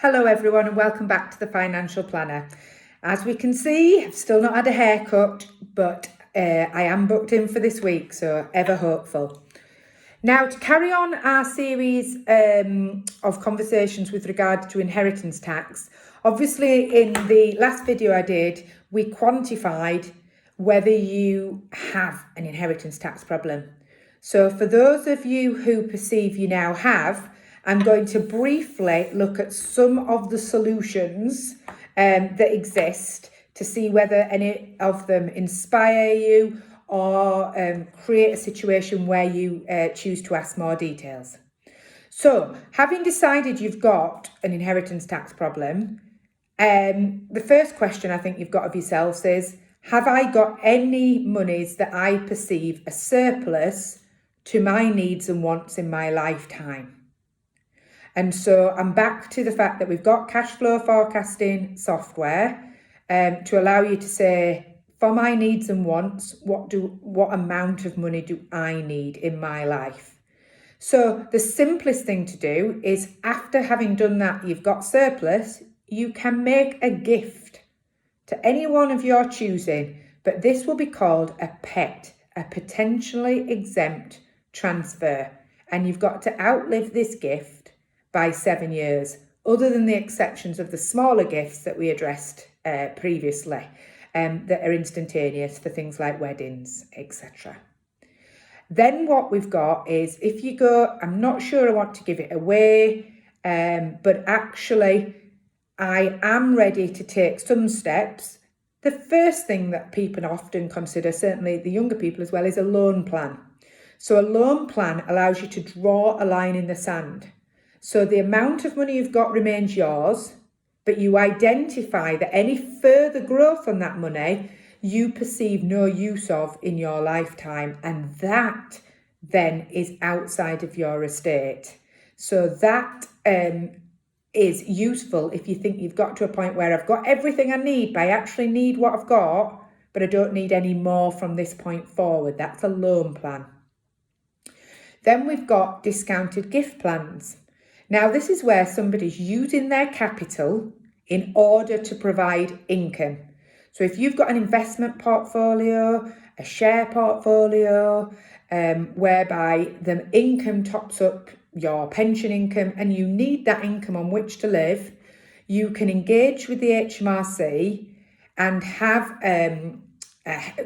Hello everyone and welcome back to the Financial Planner. As we can see, I've still not had a haircut, but I am booked in for this week, so ever hopeful. Now, to carry on our series of conversations with regard to inheritance tax, obviously in the last video I did, we quantified whether you have an inheritance tax problem. So for those of you who perceive you now have, I'm going to briefly look at some of the solutions that exist to see whether any of them inspire you or create a situation where you choose to ask more details. So, having decided you've got an inheritance tax problem, the first question I think you've got of yourselves is, have I got any monies that I perceive a surplus to my needs and wants in my lifetime? And so I'm back to the fact that we've got cash flow forecasting software to allow you to say, for my needs and wants, what amount of money do I need in my life? So the simplest thing to do is, after having done that, you've got surplus, you can make a gift to anyone of your choosing, but this will be called a PET, a potentially exempt transfer. And you've got to outlive this gift by 7 years, other than the exceptions of the smaller gifts that we addressed previously, that are instantaneous for things like weddings, etc. Then what we've got is, if you go, I'm not sure I want to give it away, but actually I am ready to take some steps. The first thing that people often consider, certainly the younger people as well, is a loan plan. So a loan plan allows you to draw a line in the sand. So the amount of money you've got remains yours, but you identify that any further growth on that money you perceive no use of in your lifetime, and that then is outside of your estate. So that is useful if you think you've got to a point where I've got everything I need, but I actually need what I've got, but I don't need any more from this point forward. That's a loan plan. Then we've got discounted gift plans. Now, this is where somebody's using their capital in order to provide income. So if you've got an investment portfolio, a share portfolio, whereby the income tops up your pension income and you need that income on which to live, you can engage with the HMRC and have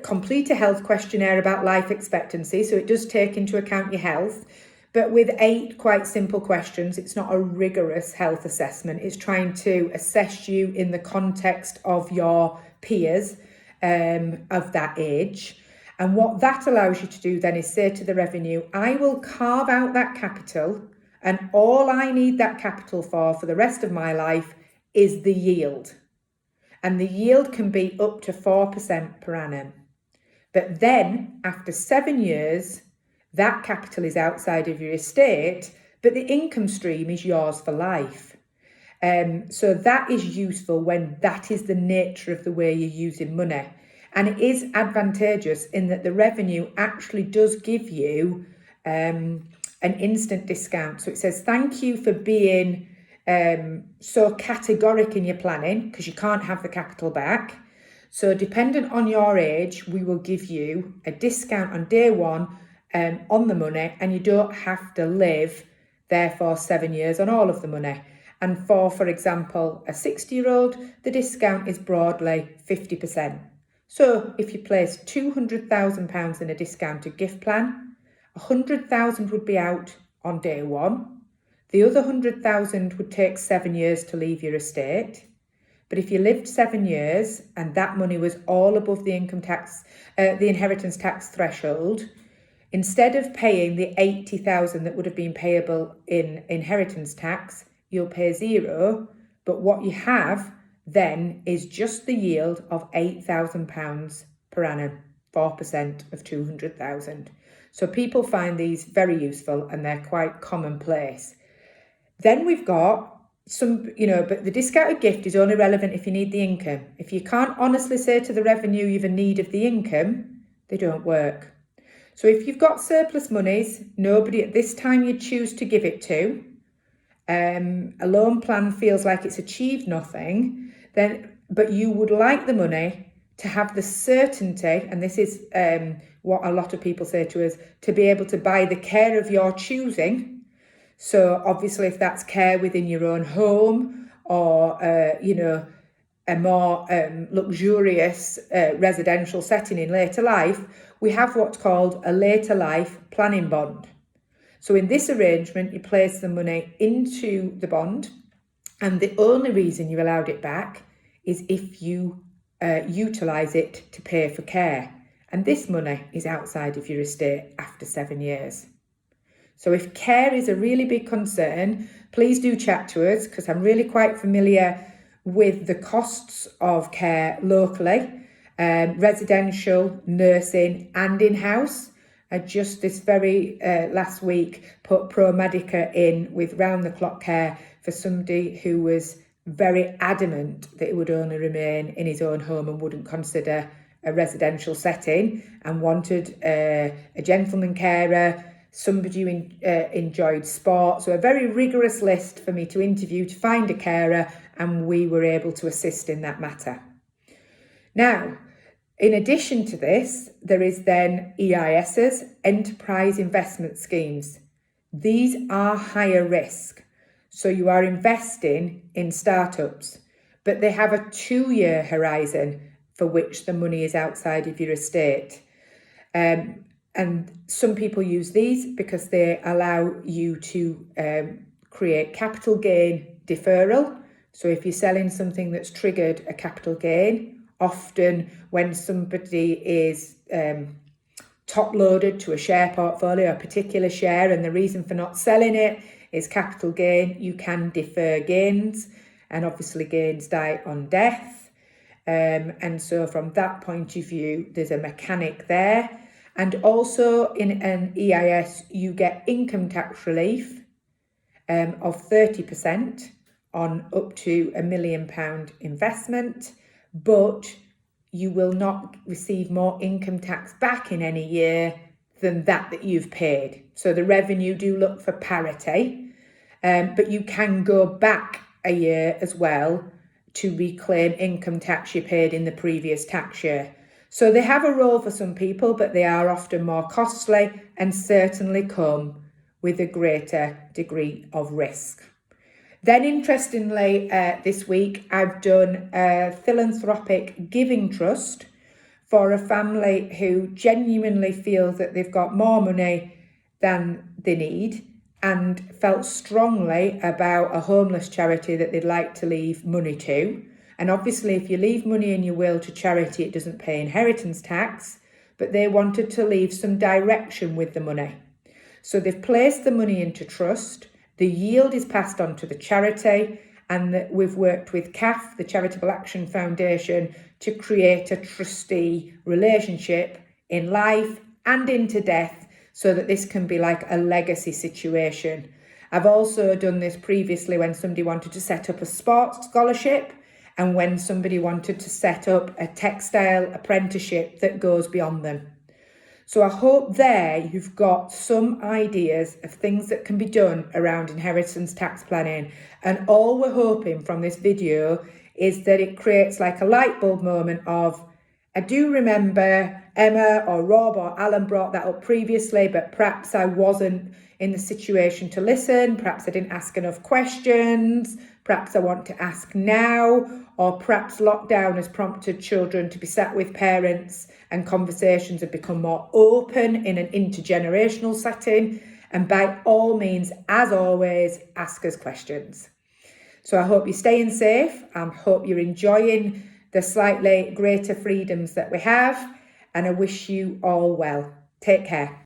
complete a health questionnaire about life expectancy. So it does take into account your health, but with 8 quite simple questions. It's not a rigorous health assessment. It's trying to assess you in the context of your peers of that age. And what that allows you to do then is say to the revenue, I will carve out that capital, and all I need that capital for the rest of my life is the yield. And the yield can be up to 4% per annum. But then after 7 years, that capital is outside of your estate, but the income stream is yours for life. So that is useful when that is the nature of the way you're using money. And it is advantageous in that the revenue actually does give you an instant discount. So it says, thank you for being so categoric in your planning, because you can't have the capital back. So dependent on your age, we will give you a discount on day one on the money, and you don't have to live there for 7 years on all of the money. And for example, a 60-year-old, the discount is broadly 50%. So if you place £200,000 in a discounted gift plan, 100,000 would be out on day one. The other 100,000 would take 7 years to leave your estate. But if you lived 7 years and that money was all above the income tax, the inheritance tax threshold, instead of paying the 80,000 that would have been payable in inheritance tax, you'll pay 0. But what you have then is just the yield of £8,000 per annum, 4% of 200,000. So people find these very useful and they're quite commonplace. Then we've got some, but the discounted gift is only relevant if you need the income. If you can't honestly say to the revenue you've a need of the income, they don't work. So if you've got surplus monies, nobody at this time you choose to give it to, a loan plan feels like it's achieved nothing, but you would like the money to have the certainty, and this is what a lot of people say to us, to be able to buy the care of your choosing. So obviously if that's care within your own home or, a more luxurious residential setting in later life, we have what's called a later life planning bond. So in this arrangement, you place the money into the bond, and the only reason you allowed it back is if you utilise it to pay for care. And this money is outside of your estate after 7 years. So if care is a really big concern, please do chat to us, because I'm really quite familiar with the costs of care locally, residential, nursing and in-house. I just this very last week put Pro Medica in with round-the-clock care for somebody who was very adamant that it would only remain in his own home and wouldn't consider a residential setting, and wanted a gentleman carer, somebody who enjoyed sport. So a very rigorous list for me to interview to find a carer, and we were able to assist in that matter. Now, in addition to this, there is then EISs, Enterprise Investment Schemes. These are higher risk. So you are investing in startups, but they have a 2-year horizon for which the money is outside of your estate. And some people use these because they allow you to create capital gain deferral. So if you're selling something that's triggered a capital gain, often when somebody is top loaded to a share portfolio, a particular share, and the reason for not selling it is capital gain, you can defer gains, and obviously gains die on death. And so from that point of view, there's a mechanic there. And also in an EIS, you get income tax relief of 30% on up to £1 million investment, but you will not receive more income tax back in any year than that you've paid. So the revenue do look for parity, but you can go back a year as well to reclaim income tax you paid in the previous tax year. So they have a role for some people, but they are often more costly and certainly come with a greater degree of risk. Then interestingly, this week I've done a philanthropic giving trust for a family who genuinely feels that they've got more money than they need and felt strongly about a homeless charity that they'd like to leave money to. And obviously if you leave money in your will to charity, it doesn't pay inheritance tax, but they wanted to leave some direction with the money. So they've placed the money into trust. The yield is passed on to the charity, and we've worked with CAF, the Charitable Action Foundation, to create a trustee relationship in life and into death, so that this can be like a legacy situation. I've also done this previously when somebody wanted to set up a sports scholarship, and when somebody wanted to set up a textile apprenticeship that goes beyond them. So I hope there you've got some ideas of things that can be done around inheritance tax planning. And all we're hoping from this video is that it creates like a light bulb moment of, I do remember Emma or Rob or Alan brought that up previously, but perhaps I wasn't in the situation to listen. Perhaps I didn't ask enough questions. Perhaps I want to ask now, or perhaps lockdown has prompted children to be sat with parents and conversations have become more open in an intergenerational setting. And by all means, as always, ask us questions. So I hope you're staying safe. I hope you're enjoying the slightly greater freedoms that we have. And I wish you all well. Take care.